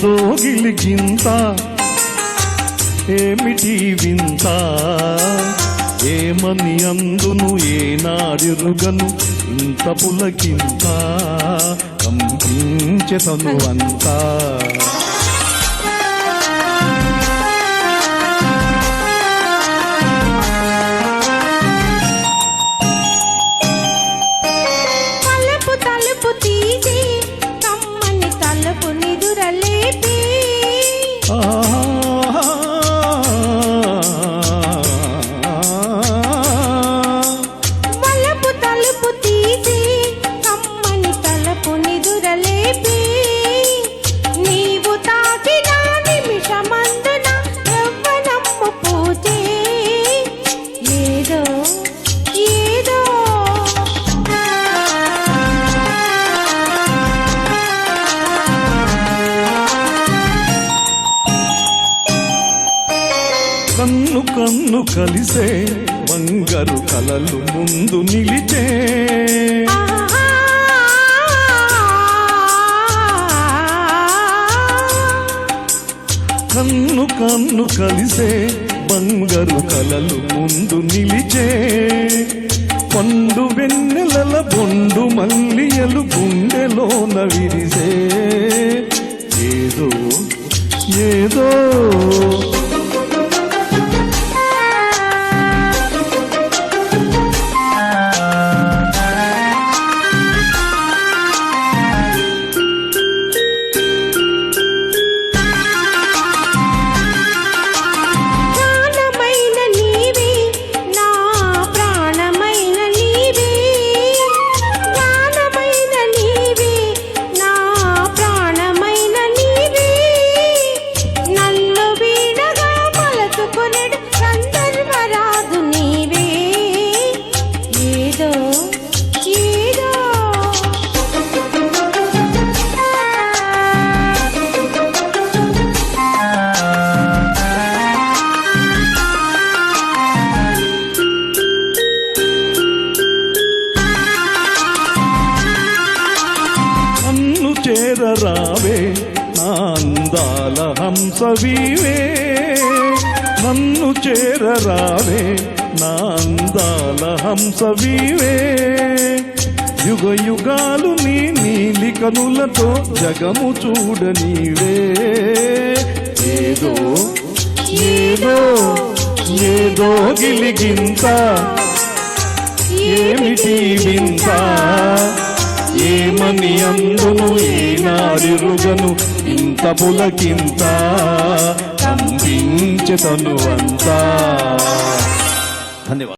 ఏదో గిలిగింత ఏమిటి వింత ఏమని అందును ఏనాడిరుగను ఇంత పులకింత కంపించె తను అంతా కన్ను కన్ను కలిసే బంగారు కలలు ముందు నిలిచే కన్ను కన్ను కలిసే బంగారు కలలు ముందు నిలిచే పండు వెన్నెలల బొండు మల్లియలు గుండెలోన విరిసే ఏదో ఏదో చేరరావే నా అందాల హంసవీవే నన్ను చేరరావే నా అందాల హంసవీవే యుగ యుగాలు నీ నీలి కనులతో జగము చూడనీవే ఏదో ఏదో ఏదో గిలిగింత ఏమిటి వింత ఏమని అందును ఏనాడిరుగను ఇంత పులకింత కంపించె తను అంతా. ధన్యవాదాలు.